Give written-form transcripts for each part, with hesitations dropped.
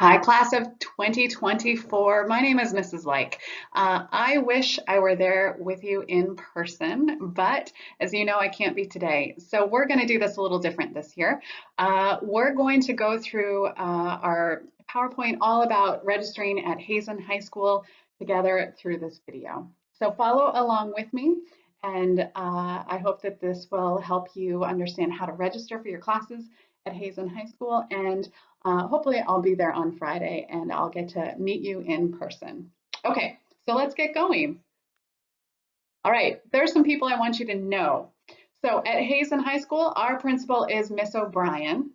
Hi, class of 2024. My name is Mrs. Like. I wish I were there with you in person, but as you know, I can't be today. So we're going to do this a little different this year. We're going to go through our PowerPoint all about registering at Hazen High School together through this video. So follow along with me, and I hope that this will help you understand how to register for your classes at Hazen High School, and hopefully I'll be there on Friday and I'll get to meet you in person. Okay, so let's get going. All right, there's some people I want you to know. So at Hazen High School, our principal is Miss O'Brien.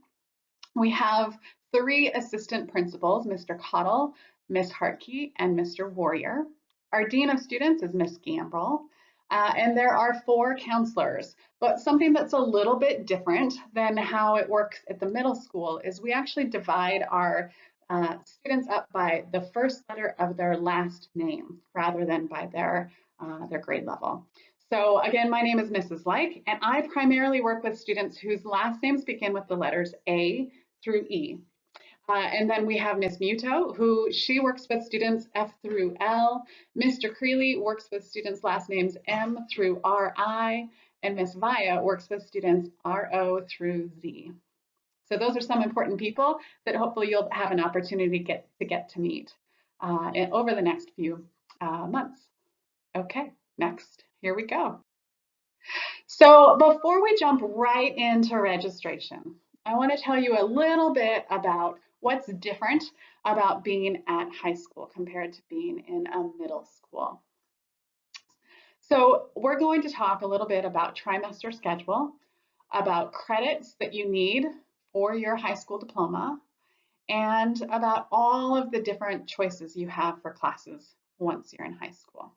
We have three assistant principals, Mr. Cottle, Miss Hartkey, and Mr. Warrior. Our Dean of Students is Miss Gambrell, and there are four counselors. But something that's a little bit different than how it works at the middle school is we actually divide our students up by the first letter of their last name rather than by their grade level. So again, my name is Mrs. Like, and I primarily work with students whose last names begin with the letters A through E. And then we have Miss Muto, who she works with students F through L. Mr. Creeley works with students last names M through RI, and Miss Vaya works with students RO through Z. So those are some important people that hopefully you'll have an opportunity to get to meet over the next few months. Okay, next, here we go. So before we jump right into registration, I want to tell you a little bit about what's different about being at high school compared to being in a middle school. So we're going to talk a little bit about trimester schedule, about credits that you need for your high school diploma, and about all of the different choices you have for classes once you're in high school.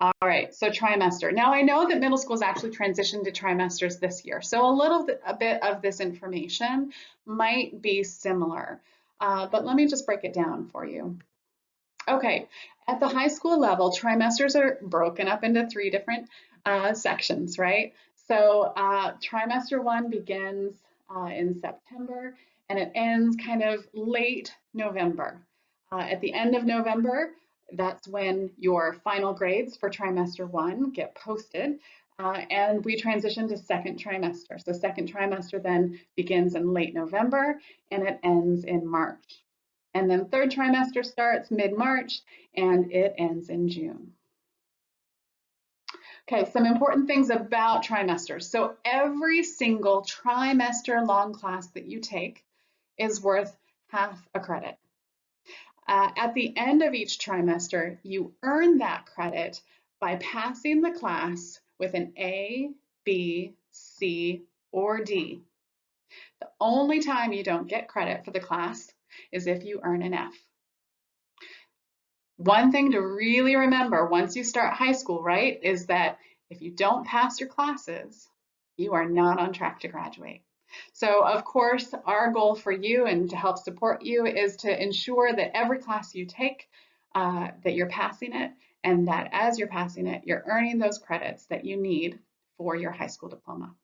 All right, so trimester. Now I know that middle schools actually transitioned to trimesters this year, so a bit of this information might be similar, but let me just break it down for you. Okay, at the high school level, trimesters are broken up into three different sections, right? So trimester one begins in September and it ends kind of late November. At the end of November, that's when your final grades for trimester one get posted, and we transition to second trimester. So second trimester then begins in late November and it ends in March. And then third trimester starts mid-March and it ends in June. Okay, some important things about trimesters. So every single trimester long class that you take is worth half a credit. At the end of each trimester, you earn that credit by passing the class with an A, B, C, or D. The only time you don't get credit for the class is if you earn an F. One thing to really remember once you start high school, right, is that if you don't pass your classes, you are not on track to graduate. So of course, our goal for you and to help support you is to ensure that every class you take, that you're passing it, and that as you're passing it, you're earning those credits that you need for your high school diploma.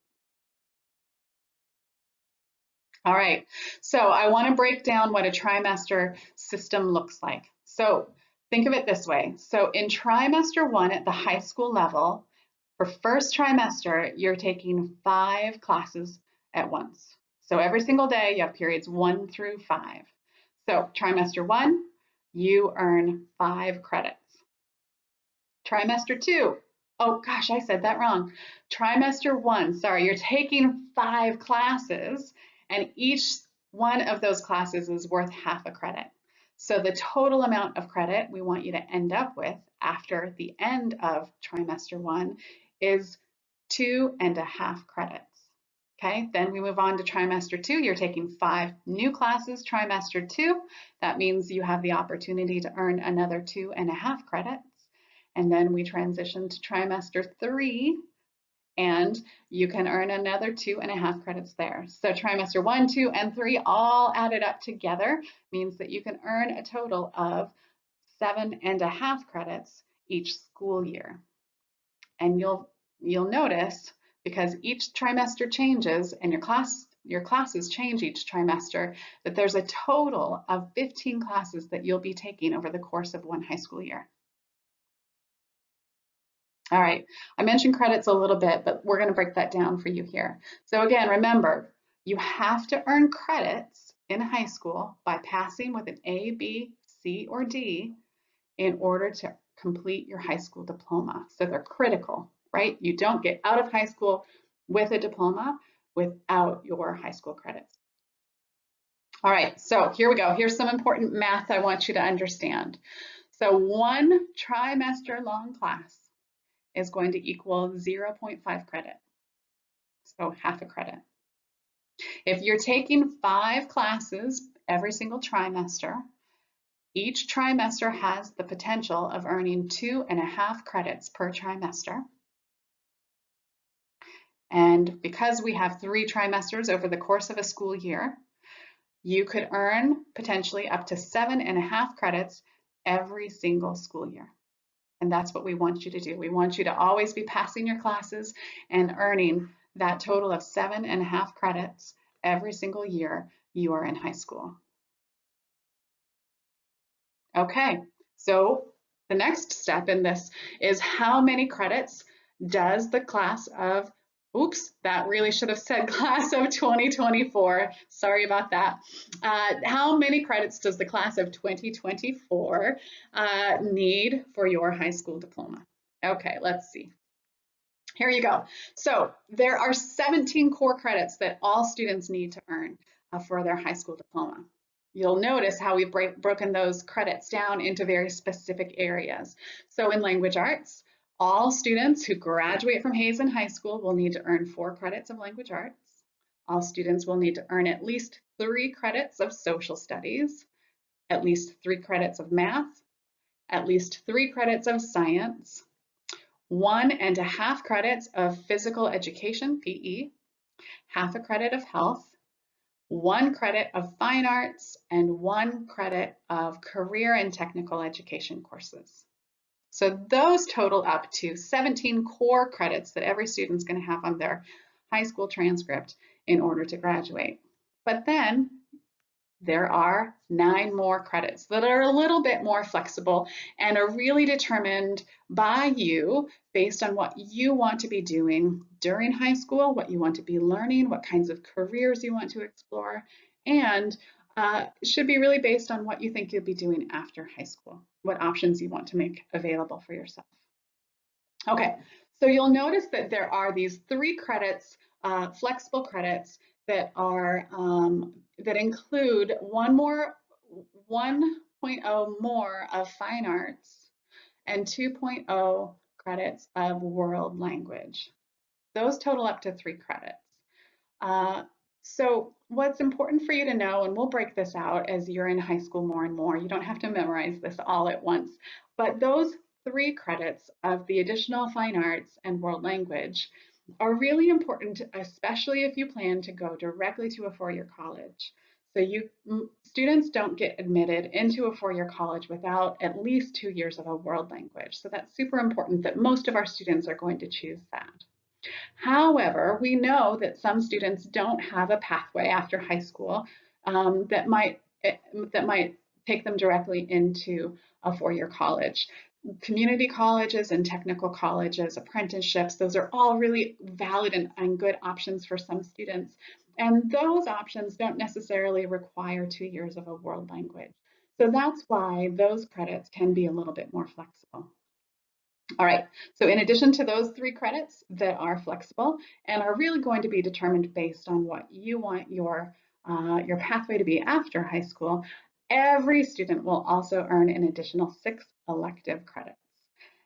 All right, so I want to break down what a trimester system looks like. So think of it this way. So in trimester one at the high school level, for first trimester, you're taking 5 classes at once. So every single day you have periods 1 through 5. So trimester 1, you earn 5 credits. Trimester 2, oh gosh, I said that wrong. Trimester 1, sorry, you're taking 5 classes and each one of those classes is worth half a credit. So the total amount of credit we want you to end up with after the end of trimester 1 is 2.5 credits. Okay, then we move on to trimester 2. You're taking 5 new classes trimester 2. That means you have the opportunity to earn another 2.5 credits. And then we transition to trimester 3, and you can earn another 2.5 credits there. So trimester 1, 2, and 3 all added up together means that you can earn a total of 7.5 credits each school year. And you'll notice, because each trimester changes and your class your classes change each trimester, that there's a total of 15 classes that you'll be taking over the course of one high school year. All right, I mentioned credits a little bit, but we're going to break that down for you here. So again, remember, you have to earn credits in high school by passing with an A, B, C, or D in order to complete your high school diploma. So they're critical, right? You don't get out of high school with a diploma without your high school credits. All right, so here we go. Here's some important math I want you to understand. So one trimester long class is going to equal 0.5 credit, so half a credit. If you're taking 5 classes every single trimester, each trimester has the potential of earning 2.5 credits per trimester. And because we have 3 trimesters over the course of a school year, you could earn potentially up to 7.5 credits every single school year. And that's what we want you to do. We want you to always be passing your classes and earning that total of 7.5 credits every single year you are in high school. Okay, so the next step in this is how many credits does the class of, oops, that really should have said class of 2024. Sorry about that. How many credits does the class of 2024 need for your high school diploma? Okay, let's see. Here you go. So there are 17 core credits that all students need to earn for their high school diploma. You'll notice how we've broken those credits down into very specific areas. So in language arts, all students who graduate from Hazen High School will need to earn 4 credits of language arts. All students will need to earn at least 3 credits of social studies, at least 3 credits of math, at least 3 credits of science, 1.5 credits of physical education, PE, half a credit of health, 1 credit of fine arts, and 1 credit of career and technical education courses. So those total up to 17 core credits that every student's going to have on their high school transcript in order to graduate. But then there are 9 more credits that are a little bit more flexible and are really determined by you based on what you want to be doing during high school, what you want to be learning, what kinds of careers you want to explore, and should be really based on what you think you'll be doing after high school, what options you want to make available for yourself. Okay, so you'll notice that there are these 3 credits, flexible credits that are that include 1.0 more of fine arts and 2.0 credits of world language. Those total up to 3 credits. So what's important for you to know, and we'll break this out as you're in high school more and more, you don't have to memorize this all at once, but those 3 credits of the additional fine arts and world language are really important, especially if you plan to go directly to a 4-year college. So students don't get admitted into a 4-year college without at least 2 years of a world language. So that's super important that most of our students are going to choose that. However, we know that some students don't have a pathway after high school that might take them directly into a 4-year college. Community colleges and technical colleges, apprenticeships, those are all really valid and good options for some students. And those options don't necessarily require 2 years of a world language. So that's why those credits can be a little bit more flexible. All right, so in addition to those 3 credits that are flexible and are really going to be determined based on what you want your pathway to be after high school, every student will also earn an additional 6 elective credits.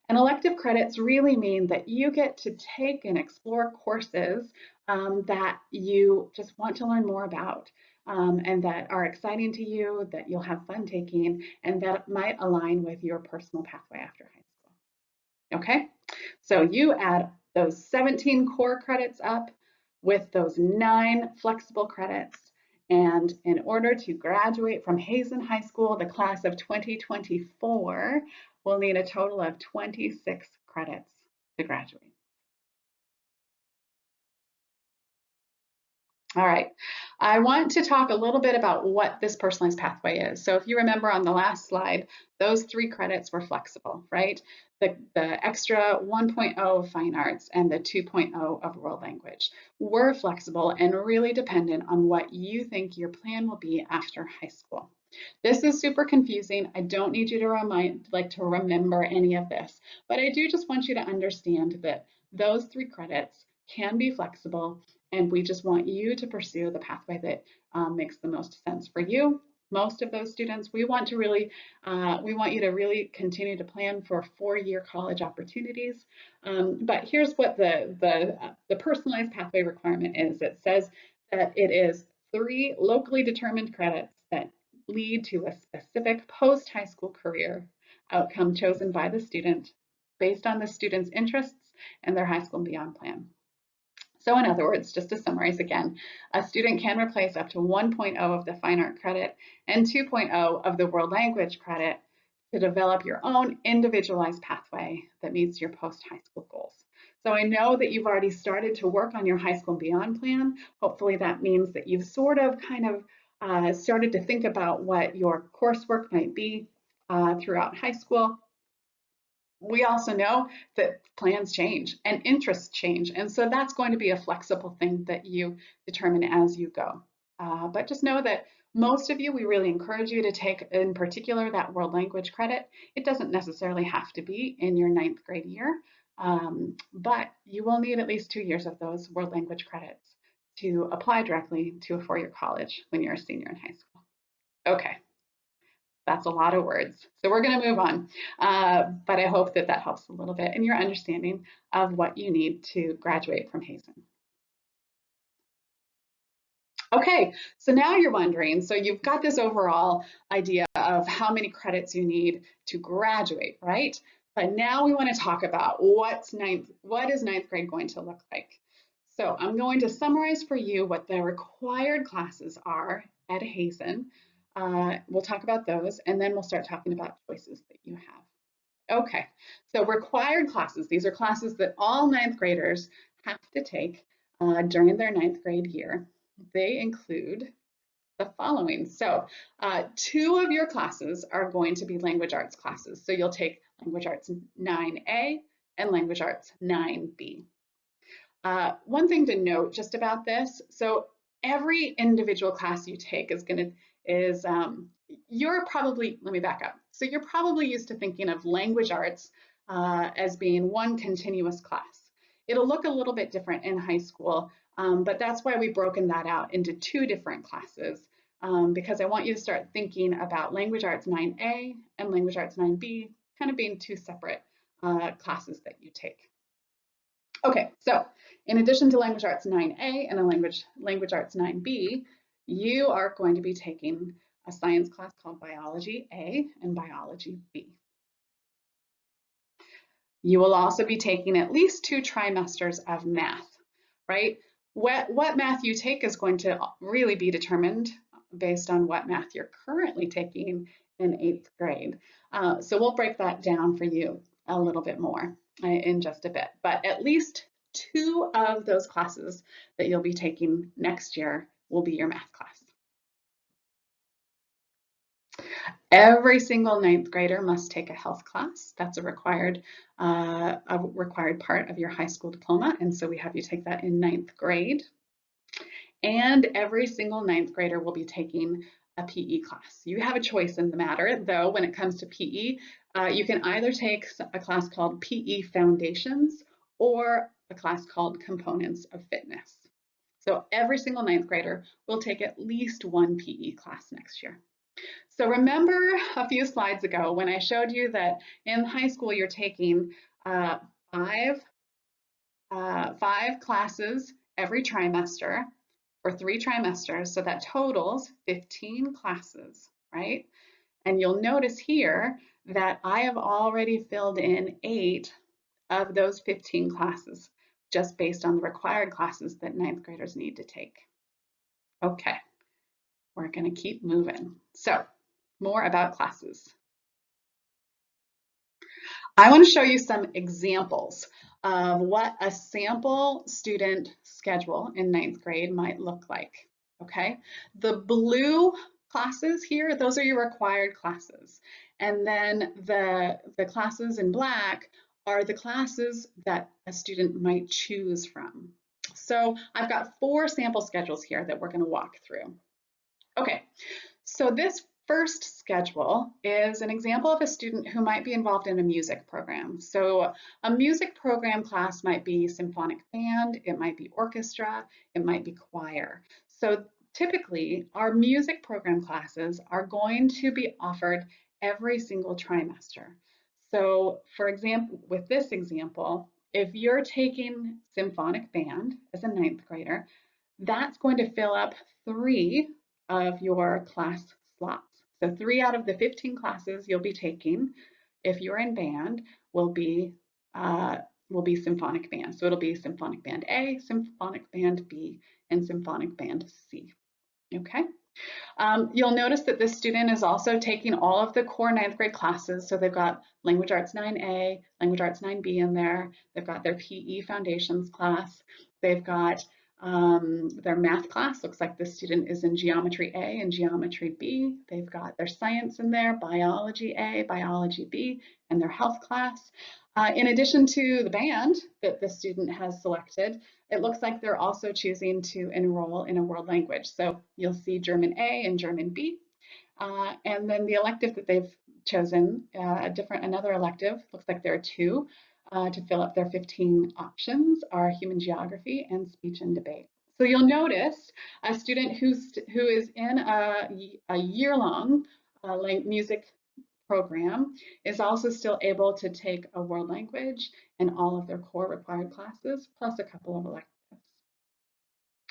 And elective credits really mean that you get to take and explore courses that you just want to learn more about and that are exciting to you, that you'll have fun taking, and that might align with your personal pathway after high school. Okay, so you add those 17 core credits up with those 9 flexible credits. And in order to graduate from Hazen High School, the class of 2024 will need a total of 26 credits to graduate. All right, I want to talk a little bit about what this personalized pathway is. So if you remember on the last slide, those 3 credits were flexible, right? The extra 1.0 of fine arts and the 2.0 of world language were flexible and really dependent on what you think your plan will be after high school. This is super confusing. I don't need you to to remember any of this, but I do just want you to understand that those 3 credits can be flexible, and we just want you to pursue the pathway that makes the most sense for you. Most of those students, we want you to really continue to plan for 4-year college opportunities. But here's what the personalized pathway requirement is. It says that it is 3 locally determined credits that lead to a specific post-high school career outcome chosen by the student based on the student's interests and their high school and beyond plan. So in other words, just to summarize again, a student can replace up to 1.0 of the fine art credit and 2.0 of the world language credit to develop your own individualized pathway that meets your post-high school goals. So I know that you've already started to work on your high school and beyond plan. Hopefully that means that you've sort of started to think about what your coursework might be throughout high school. We also know that plans change and interests change. And so that's going to be a flexible thing that you determine as you go. But just know that most of you, we really encourage you to take in particular that world language credit. It doesn't necessarily have to be in your 9th grade year, but you will need at least 2 years of those world language credits to apply directly to a 4-year college when you're a senior in high school. Okay. That's a lot of words. So we're going to move on. But I hope that that helps a little bit in your understanding of what you need to graduate from Hazen. Okay, so now you're wondering, so you've got this overall idea of how many credits you need to graduate, right? But now we want to talk about what is ninth grade going to look like? So I'm going to summarize for you what the required classes are at Hazen. We'll talk about those, and then we'll start talking about choices that you have. Okay, so required classes. These are classes that all 9th graders have to take during their 9th grade year. They include the following. So 2 of your classes are going to be language arts classes. So you'll take language arts 9A and language arts 9B. One thing to note just about this, so every individual class you take you're probably, let me back up. So you're probably used to thinking of language arts as being one continuous class. It'll look a little bit different in high school, but that's why we've broken that out into 2 different classes, because I want you to start thinking about language arts 9A and language arts 9B kind of being 2 separate classes that you take. Okay, so in addition to language arts 9A and a language arts 9B, you are going to be taking a science class called biology A and biology B. You will also be taking at least 2 trimesters of math, right? What math you take is going to really be determined based on what math you're currently taking in 8th grade. So we'll break that down for you a little bit more in just a bit, but at least 2 of those classes that you'll be taking next year will be your math class. Every single 9th grader must take a health class. That's a required part of your high school diploma, and so we have you take that in 9th grade. And every single 9th grader will be taking a PE class. You have a choice in the matter, though, when it comes to PE. You can either take a class called PE Foundations or a class called Components of Fitness. So every single 9th grader will take at least 1 PE class next year. So remember a few slides ago when I showed you that in high school you're taking 5 classes every trimester for 3 trimesters, so that totals 15 classes, right? And you'll notice here that I have already filled in 8 of those 15 classes just based on the required classes that 9th graders need to take. Okay, we're going to keep moving. So more about classes. I want to show you some examples of what a sample student schedule in ninth grade might look like. Okay, the blue classes here, those are your required classes. And then the classes in black are the classes that a student might choose from. So I've got 4 sample schedules here that we're going to walk through. Okay, so this first schedule is an example of a student who might be involved in a music program. So a music program class might be symphonic band, it might be orchestra, it might be choir. So typically our music program classes are going to be offered every single trimester. So for example, with this example, if you're taking symphonic band as a ninth grader, that's going to fill up 3 of your class slots. So 3 out of the 15 classes you'll be taking, if you're in band, will be uh, symphonic band. So it'll be symphonic band A, symphonic band B, and symphonic band C. Okay. You'll notice that this student is also taking all of the core ninth grade classes. So they've got Language Arts 9A, Language Arts 9B in there. They've got their PE Foundations class. They've got their math class. Looks like this student is in Geometry A and Geometry B. They've got their science in there, Biology A, Biology B, and their health class. In addition to the band that the student has selected, it looks like they're also choosing to enroll in a world language. So you'll see German A and German B. And then the elective that they've chosen, another elective, looks like there are 2 to fill up their 15 options, are human geography and speech and debate. So you'll notice a student who is in a year-long music program is also still able to take a world language and all of their core required classes, plus a couple of electives.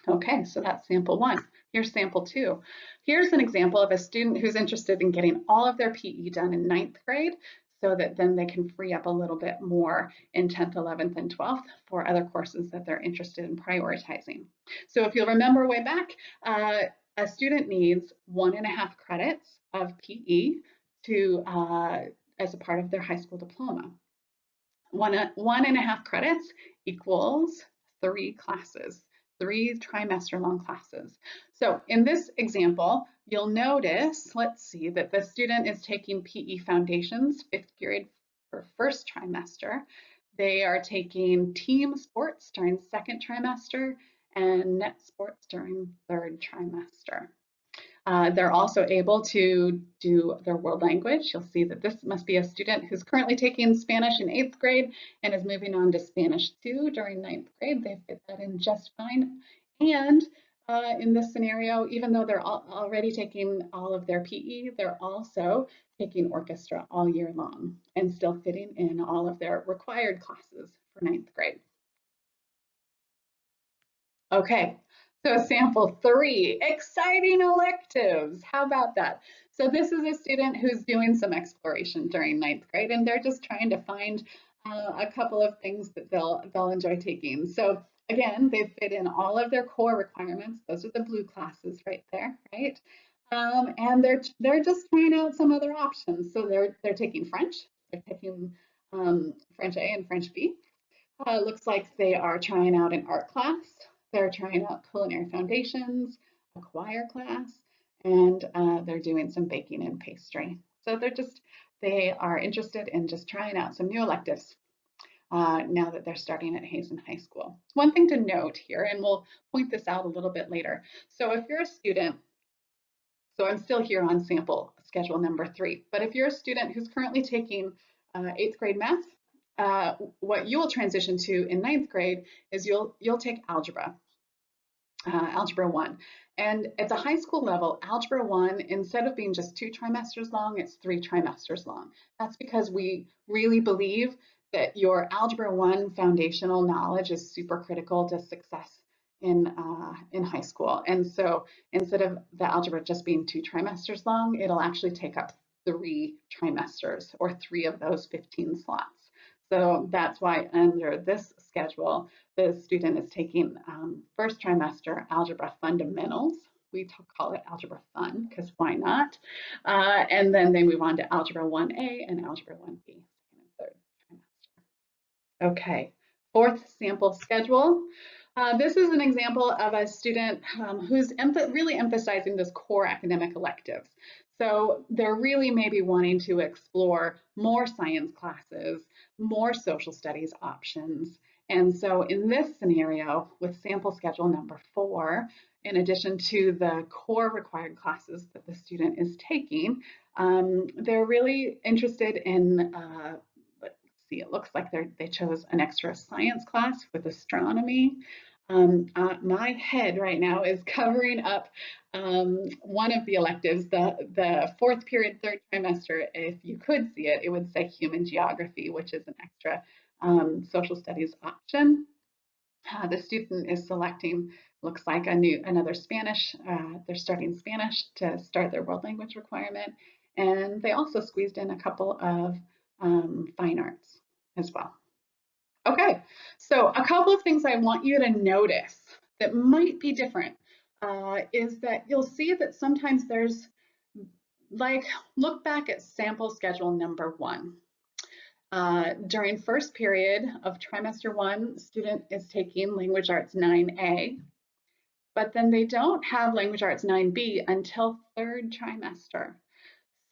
Okay, so that's sample 1. Here's sample 2. Here's an example of a student who's interested in getting all of their PE done in ninth grade so that then they can free up a little bit more in 10th, 11th, and 12th for other courses that they're interested in prioritizing. So if you'll remember way back, a student needs 1.5 credits of PE to as a part of their high school diploma. 1.5 credits equals 3 classes, 3 trimester long classes. So in this example, you'll notice, let's see, that the student is taking PE Foundations, 5th period for first trimester. They are taking team sports during second trimester and net sports during third trimester. They're also able to do their world language. You'll see that this must be a student who's currently taking Spanish in 8th grade and is moving on to Spanish 2 during 9th grade. They fit that in just fine. And in this scenario, even though they're already taking all of their PE, they're also taking orchestra all year long and still fitting in all of their required classes for 9th grade. Okay, so sample 3, exciting electives. How about that? So this is a student who's doing some exploration during ninth grade, and they're just trying to find a couple of things that they'll enjoy taking. So again, they fit in all of their core requirements. Those are the blue classes right there, right? And they're just trying out some other options. So they're taking French. They're taking French A and French B. Looks like they are trying out an art class. They're trying out culinary foundations, a choir class, and they're doing some baking and pastry. So they are interested in just trying out some new electives now that they're starting at Hazen High School. One thing to note here, and we'll point this out a little bit later. So if you're a student, so I'm still here on sample schedule number 3, but if you're a student who's currently taking 8th grade math, what you will transition to in ninth grade is you'll take algebra, algebra 1. And at the high school level, algebra 1, instead of being just 2 trimesters long, it's 3 trimesters long. That's because we really believe that your algebra 1 foundational knowledge is super critical to success in high school. And so instead of the algebra just being 2 trimesters long, it'll actually take up 3 trimesters or 3 of those 15 slots. So that's why under this schedule, the student is taking first trimester algebra fundamentals. We call it algebra fun because why not? And then they move on to algebra 1A and algebra 1B, second and third trimester. Okay, Fourth sample schedule. This is an example of a student who's really emphasizing this core academic electives. So they're really maybe wanting to explore more science classes, more social studies options. And so in this scenario, with sample schedule number 4, in addition to the core required classes that the student is taking, they're really interested in it looks like they chose an extra science class with astronomy. My head right now is covering up one of the electives, the fourth period, third trimester. If you could see it, it would say human geography, which is an extra social studies option. The student is selecting, looks like another Spanish. They're starting Spanish to start their world language requirement. And they also squeezed in a couple of fine arts as well. Okay, so a couple of things I want you to notice that might be different is that you'll see that sometimes there's, like, look back at sample schedule number 1. During first period of trimester 1, student is taking Language Arts 9A, but then they don't have Language Arts 9B until third trimester.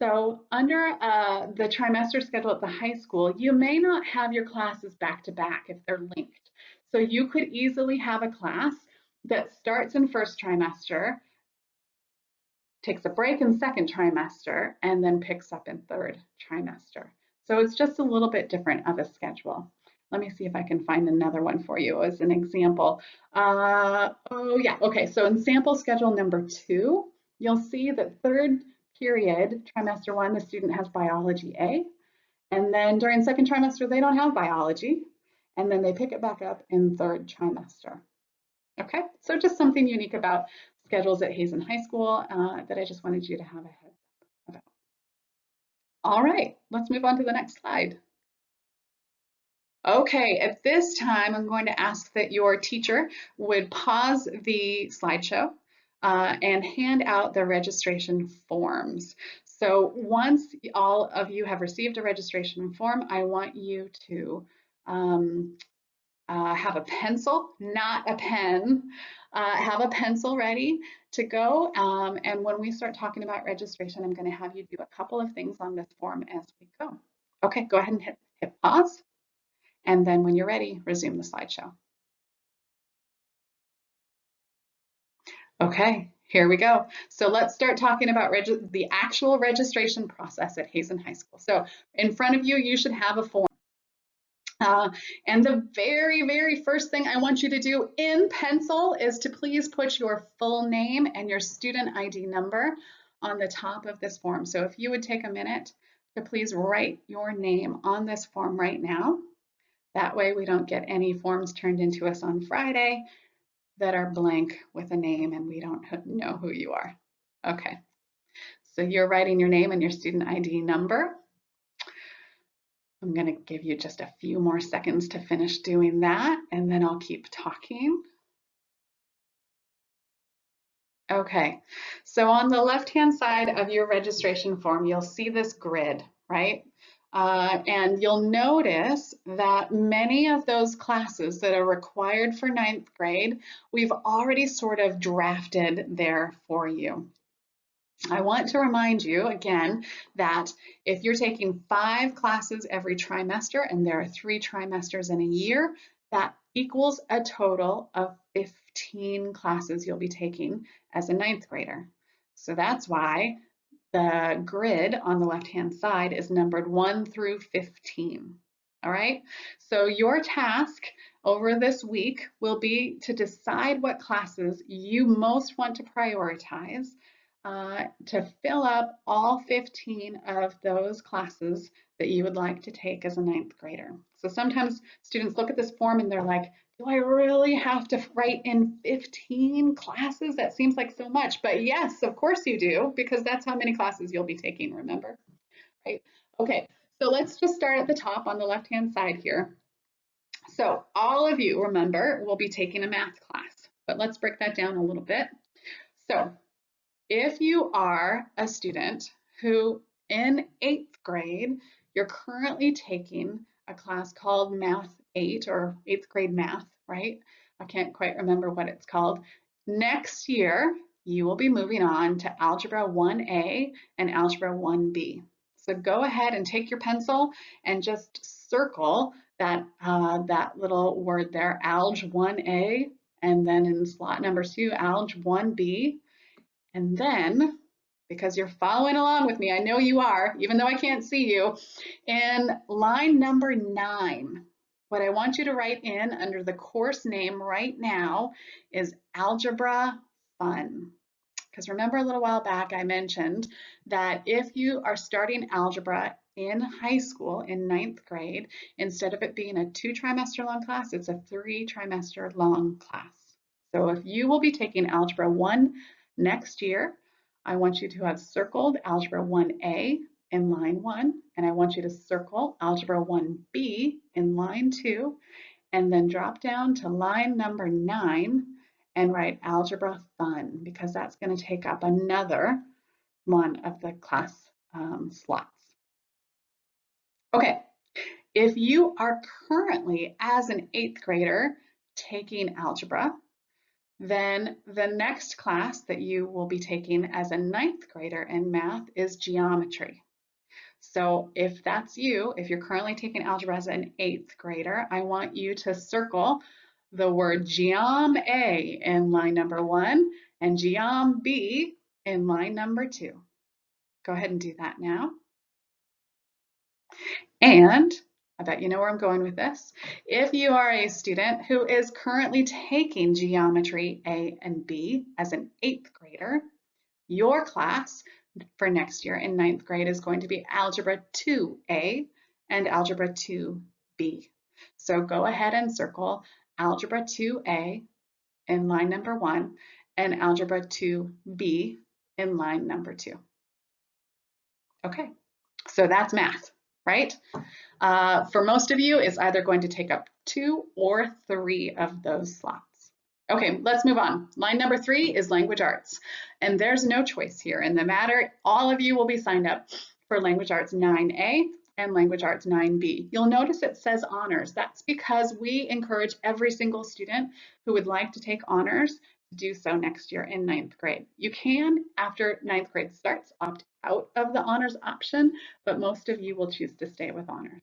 So under the trimester schedule at the high school, you may not have your classes back to back if they're linked. So you could easily have a class that starts in first trimester, takes a break in second trimester, and then picks up in third trimester. So it's just a little bit different of a schedule. Let me see if I can find another one for you as an example. Oh yeah, okay, so in sample schedule number 2, you'll see that third period, trimester 1, the student has biology A, and then during second trimester, they don't have biology, and then they pick it back up in third trimester. Okay, so just something unique about schedules at Hazen High School that I just wanted you to have a heads up about. All right, let's move on to the next slide. Okay, at this time, I'm going to ask that your teacher would pause the slideshow and hand out the registration forms. So once all of you have received a registration form, I want you to have a pencil, not a pen. Have a pencil ready to go. And when we start talking about registration, I'm going to have you do a couple of things on this form as we go. Okay, go ahead and hit pause. And then when you're ready, resume the slideshow. Okay, here we go. So let's start talking about the actual registration process at Hazen High School. So in front of you, you should have a form. And the very, very first thing I want you to do in pencil is to please put your full name and your student ID number on the top of this form. So if you would take a minute to please write your name on this form right now. That way we don't get any forms turned into us on Friday that are blank with a name and we don't know who you are. Okay, so you're writing your name and your student ID number. I'm going to give you just a few more seconds to finish doing that, and then I'll keep talking. Okay, so on the left-hand side of your registration form, you'll see this grid, right? And you'll notice that many of those classes that are required for ninth grade, we've already sort of drafted there for you. I want to remind you again that if you're taking 5 classes every trimester, and there are 3 trimesters in a year, that equals a total of 15 classes you'll be taking as a ninth grader. So that's why the grid on the left-hand side is numbered 1 through 15. All right, so your task over this week will be to decide what classes you most want to prioritize to fill up all 15 of those classes that you would like to take as a ninth grader. So sometimes students look at this form and they're like, do I really have to write in 15 classes? That seems like so much. But yes, of course you do, because that's how many classes you'll be taking, remember? Right? Okay, so let's just start at the top on the left-hand side here. So all of you, remember, will be taking a math class, but let's break that down a little bit. So if you are a student who in 8th grade, you're currently taking a class called Math 8 or 8th grade math, right? I can't quite remember what it's called. Next year, you will be moving on to Algebra 1A and Algebra 1B. So go ahead and take your pencil and just circle that little word there, Alg 1A, and then in slot number 2, Alg 1B. And then, because you're following along with me, I know you are, even though I can't see you, in line number 9, what I want you to write in under the course name right now is Algebra Fun. Because remember a little while back I mentioned that if you are starting algebra in high school in 9th grade, instead of it being a 2-trimester long class, it's a 3-trimester long class. So if you will be taking Algebra 1 next year, I want you to have circled Algebra 1A in line 1, and I want you to circle Algebra 1B in line 2, and then drop down to line number 9 and write Algebra Fun, because that's going to take up another one of the class slots. Okay, if you are currently, as an 8th grader, taking algebra, then the next class that you will be taking as a 9th grader in math is geometry. So if that's you, if you're currently taking algebra as an 8th grader, I want you to circle the word Geom A in line number 1 and Geom B in line number 2. Go ahead and do that now. And I bet you know where I'm going with this. If you are a student who is currently taking Geometry A and B as an 8th grader, your class for next year in 9th grade is going to be Algebra 2A and Algebra 2B. So go ahead and circle Algebra 2A in line number 1 and Algebra 2B in line number 2. Okay, so that's math, right? For most of you, it's either going to take up 2 or 3 of those slots. Okay, let's move on. Line number 3 is language arts. And there's no choice here. In the matter, all of you will be signed up for language arts 9A and language arts 9B. You'll notice it says honors. That's because we encourage every single student who would like to take honors to do so next year in 9th grade. You can, after 9th grade starts, opt out of the honors option, but most of you will choose to stay with honors.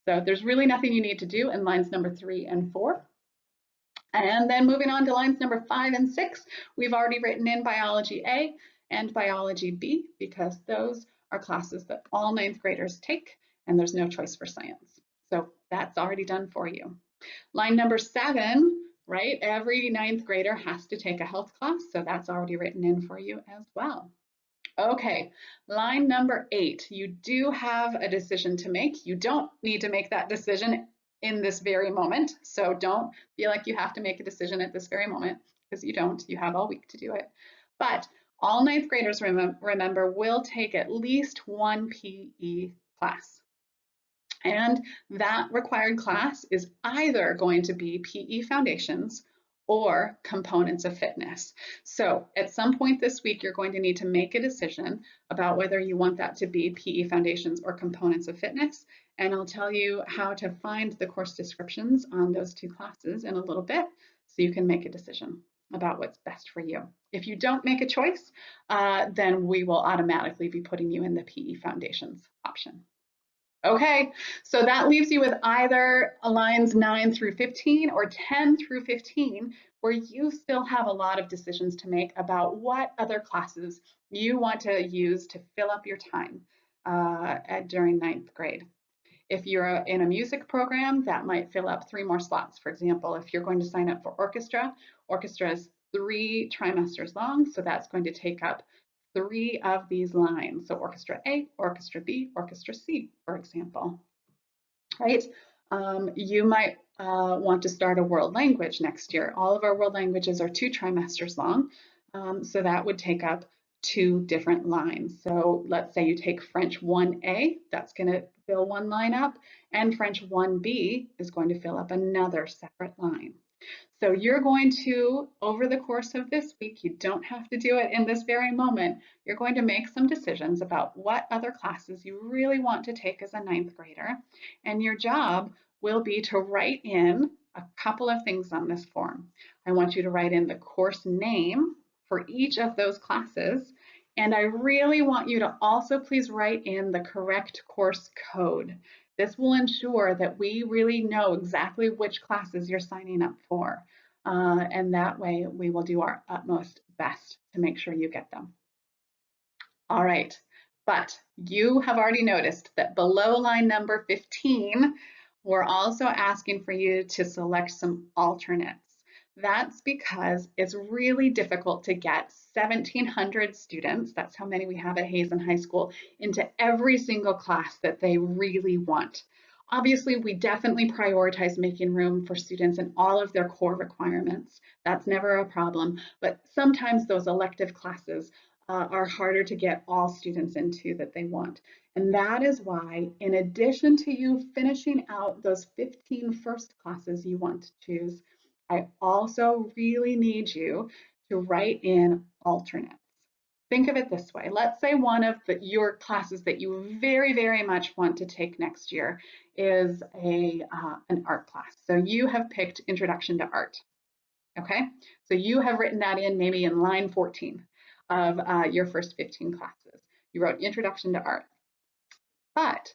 So there's really nothing you need to do in lines number 3 and 4. And then moving on to lines number 5 and 6, we've already written in biology A and biology B because those are classes that all 9th graders take and there's no choice for science. So that's already done for you. Line number 7, right? Every 9th grader has to take a health class, so that's already written in for you as well. Okay, line number 8, you do have a decision to make. You don't need to make that decision in this very moment, so don't feel like you have to make a decision at this very moment, because you don't. You have all week to do it. But all 9th graders, remember, will take at least one PE class. And that required class is either going to be PE Foundations or Components of Fitness. So at some point this week, you're going to need to make a decision about whether you want that to be PE Foundations or Components of Fitness. And I'll tell you how to find the course descriptions on those 2 classes in a little bit so you can make a decision about what's best for you. If you don't make a choice, then we will automatically be putting you in the PE Foundations option. Okay, so that leaves you with either lines 9 through 15 or 10 through 15, where you still have a lot of decisions to make about what other classes you want to use to fill up your time during 9th grade. If you're in a music program, that might fill up 3 more slots. For example, if you're going to sign up for orchestra, orchestra is 3 trimesters long, so that's going to take up 3 of these lines. So orchestra A, orchestra B, orchestra C, for example, right? You might want to start a world language next year. All of our world languages are 2 trimesters long, so that would take up 2 different lines. So let's say you take French 1A, that's going to fill 1 line up, and French 1B is going to fill up another separate line. So you're going to, over the course of this week, you don't have to do it in this very moment, you're going to make some decisions about what other classes you really want to take as a ninth grader. And your job will be to write in a couple of things on this form. I want you to write in the course name for each of those classes. And I really want you to also please write in the correct course code. This will ensure that we really know exactly which classes you're signing up for. And that way we will do our utmost best to make sure you get them. All right, but you have already noticed that below line number 15, we're also asking for you to select some alternates. That's because it's really difficult to get 1,700 students, that's how many we have at Hazen High School, into every single class that they really want. Obviously, we definitely prioritize making room for students in all of their core requirements. That's never a problem, but sometimes those elective classes are harder to get all students into that they want. And that is why, in addition to you finishing out those 15 first classes you want to choose, I also really need you to write in alternates. Think of it this way. Let's say one of your classes that you very, very much want to take next year is an art class. So you have picked Introduction to Art. Okay, so you have written that in maybe in line 14 of your first 15 classes. You wrote Introduction to Art. But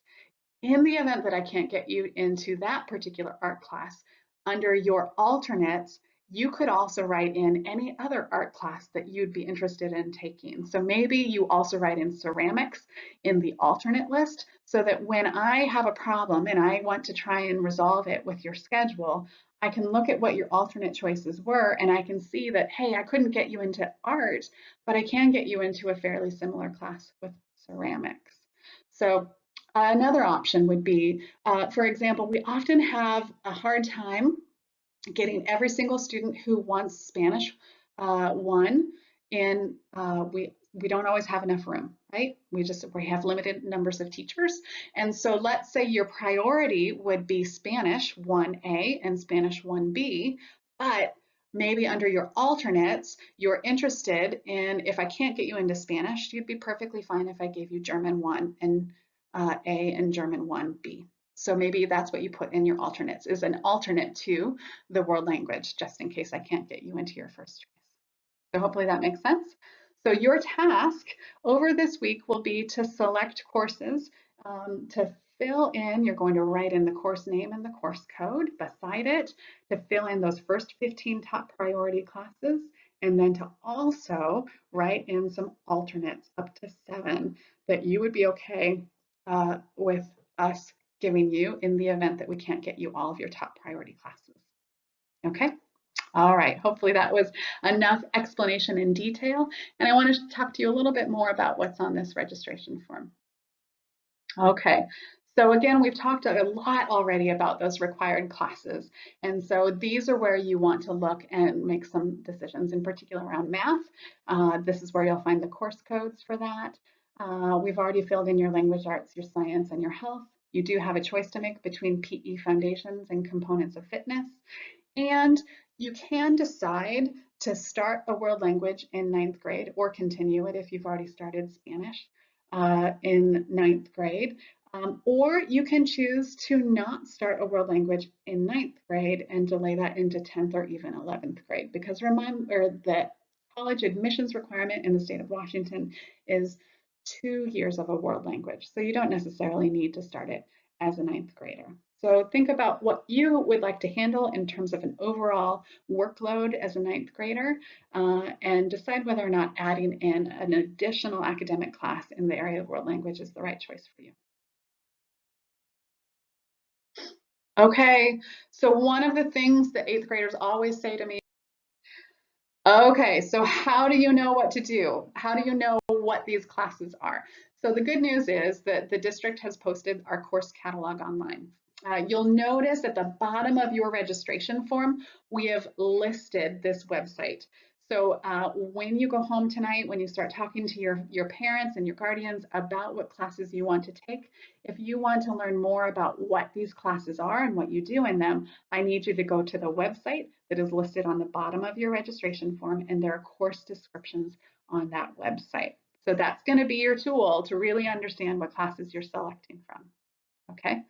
in the event that I can't get you into that particular art class, under your alternates, you could also write in any other art class that you'd be interested in taking. So maybe you also write in ceramics in the alternate list so that when I have a problem and I want to try and resolve it with your schedule, I can look at what your alternate choices were and I can see that, hey, I couldn't get you into art, but I can get you into a fairly similar class with ceramics. So another option would be, for example, we often have a hard time getting every single student who wants Spanish 1 in, we don't always have enough room, right? We have limited numbers of teachers. And so let's say your priority would be Spanish 1A and Spanish 1B, but maybe under your alternates, you're interested in, if I can't get you into Spanish, you'd be perfectly fine if I gave you German 1 and A and German 1B. So maybe that's what you put in your alternates, is an alternate to the world language, just in case I can't get you into your first choice. So hopefully that makes sense. So your task over this week will be to select courses to fill in. You're going to write in the course name and the course code beside it to fill in those first 15 top priority classes, and then to also write in some alternates up to 7 that you would be okay with us giving you in the event that we can't get you all of your top priority classes. Okay? All right, hopefully that was enough explanation in detail. And I want to talk to you a little bit more about what's on this registration form. Okay, so again, we've talked a lot already about those required classes. And so these are where you want to look and make some decisions, in particular around math. This is where you'll find the course codes for that. We've already filled in your language arts, your science, and your health. You do have a choice to make between PE foundations and components of fitness. And you can decide to start a world language in 9th grade or continue it if you've already started Spanish in 9th grade. Or you can choose to not start a world language in 9th grade and delay that into 10th or even 11th grade, because remember that college admissions requirement in the state of Washington is 2 years of a world language. So you don't necessarily need to start it as a 9th grader. So think about what you would like to handle in terms of an overall workload as a 9th grader and decide whether or not adding in an additional academic class in the area of world language is the right choice for you. Okay, so one of the things that 8th graders always say to me, okay, so how do you know what to do? How do you know what these classes are? So the good news is that the district has posted our course catalog online. You'll notice at the bottom of your registration form, we have listed this website. So when you go home tonight, when you start talking to your parents and your guardians about what classes you want to take, if you want to learn more about what these classes are and what you do in them, I need you to go to the website that is listed on the bottom of your registration form, and there are course descriptions on that website. So that's going to be your tool to really understand what classes you're selecting from. Okay,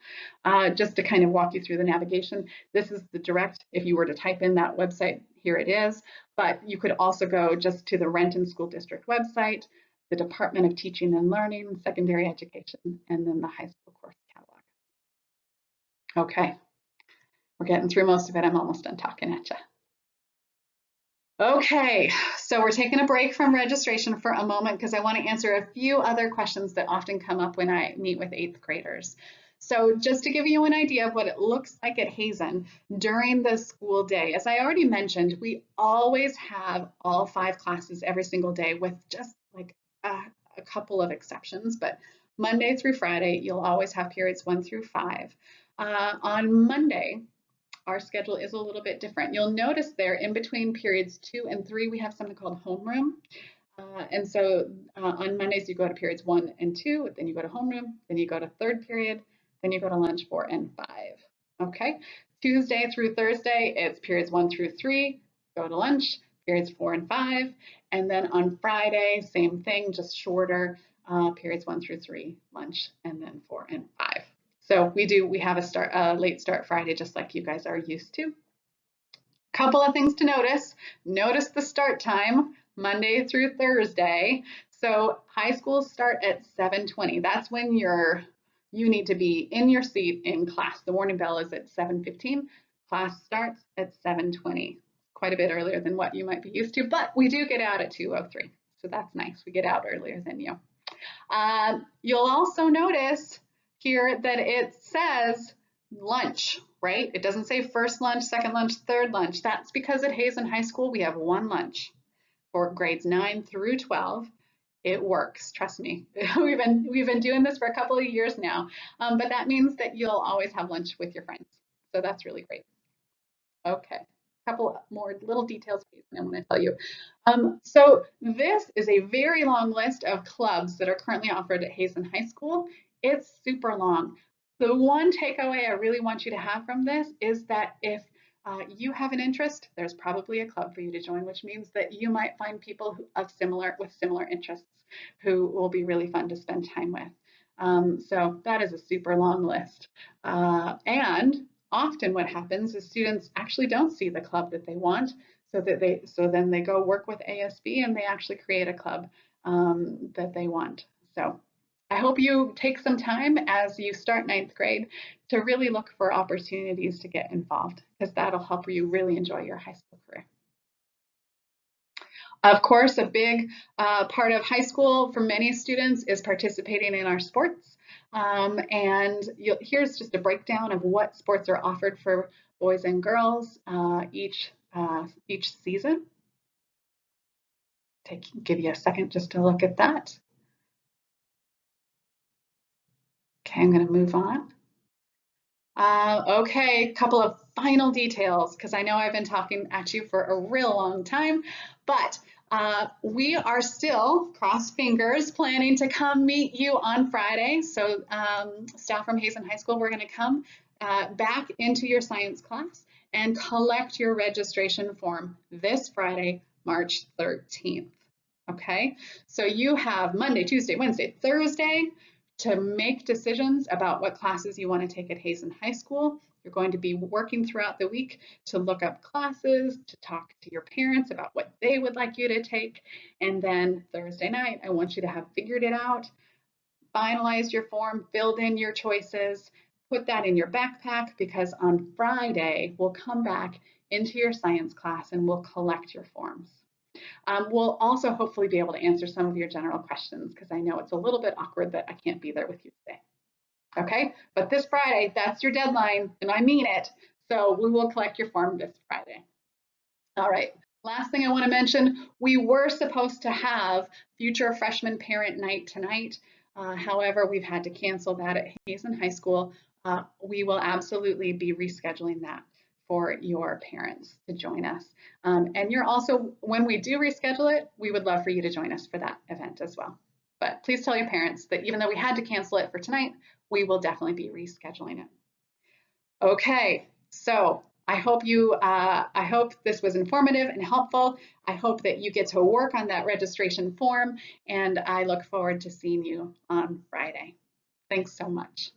just to kind of walk you through the navigation, this is the direct, if you were to type in that website, here it is, but you could also go just to the Renton School District website, the Department of Teaching and Learning, Secondary Education, and then the high school course catalog. Okay, we're getting through most of it. I'm almost done talking at you. Okay, so we're taking a break from registration for a moment because I want to answer a few other questions that often come up when I meet with 8th graders. So just to give you an idea of what it looks like at Hazen during the school day, as I already mentioned, we always have all 5 classes every single day with just like a couple of exceptions, but Monday through Friday, you'll always have periods 1 through 5. On Monday, our schedule is a little bit different. You'll notice there in between periods 2 and 3, we have something called homeroom. And so on Mondays, you go to periods 1 and 2, then you go to homeroom, then you go to 3rd period, then you go to lunch 4 and 5. Okay, Tuesday through Thursday, it's periods 1 through 3, go to lunch, periods 4 and 5. And then on Friday, same thing, just shorter, periods 1 through 3, lunch, and then 4 and 5. So we have a late start Friday, just like you guys are used to. Couple of things to notice. Notice the start time, Monday through Thursday. So high schools start at 7:20. That's when you need to be in your seat in class. The warning bell is at 7:15. Class starts at 7:20. Quite a bit earlier than what you might be used to, but we do get out at 2:03. So that's nice. We get out earlier than you. You'll also notice here that it says lunch, right? It doesn't say first lunch, second lunch, third lunch. That's because at Hazen High School, we have one lunch for grades 9 through 12. It works, trust me. We've been doing this for a couple of years now, but that means that you'll always have lunch with your friends. So that's really great. Okay, a couple more little details I want to tell you. So this is a very long list of clubs that are currently offered at Hazen High School. It's super long. The one takeaway I really want you to have from this is that if you have an interest, there's probably a club for you to join, which means that you might find people with similar interests who will be really fun to spend time with. So that is a super long list. And often what happens is students actually don't see the club that they want, so then they go work with ASB and they actually create a club that they want. So I hope you take some time as you start 9th grade to really look for opportunities to get involved, because that'll help you really enjoy your high school career. Of course, a big part of high school for many students is participating in our sports. Here's just a breakdown of what sports are offered for boys and girls each season. Give you a second just to look at that. Okay, I'm going to move on. Okay, a couple of final details, because I know I've been talking at you for a real long time, but we are still, cross fingers, planning to come meet you on Friday. So staff from Hazen High School, we're going to come back into your science class and collect your registration form this Friday, March 13th. Okay, so you have Monday, Tuesday, Wednesday, Thursday to make decisions about what classes you want to take at Hazen High School. You're going to be working throughout the week to look up classes, to talk to your parents about what they would like you to take. And then Thursday night, I want you to have figured it out, finalized your form, filled in your choices, put that in your backpack, because on Friday, we'll come back into your science class and we'll collect your forms. We'll also hopefully be able to answer some of your general questions, because I know it's a little bit awkward that I can't be there with you today. Okay, but this Friday, that's your deadline, and I mean it. So we will collect your form this Friday. All right, last thing I want to mention, we were supposed to have future freshman parent night tonight. However, we've had to cancel that at Hazen High School. We will absolutely be rescheduling that for your parents to join us. And you're also, when we do reschedule it, we would love for you to join us for that event as well. But please tell your parents that even though we had to cancel it for tonight, we will definitely be rescheduling it. Okay, so I hope this was informative and helpful. I hope that you get to work on that registration form, and I look forward to seeing you on Friday. Thanks so much.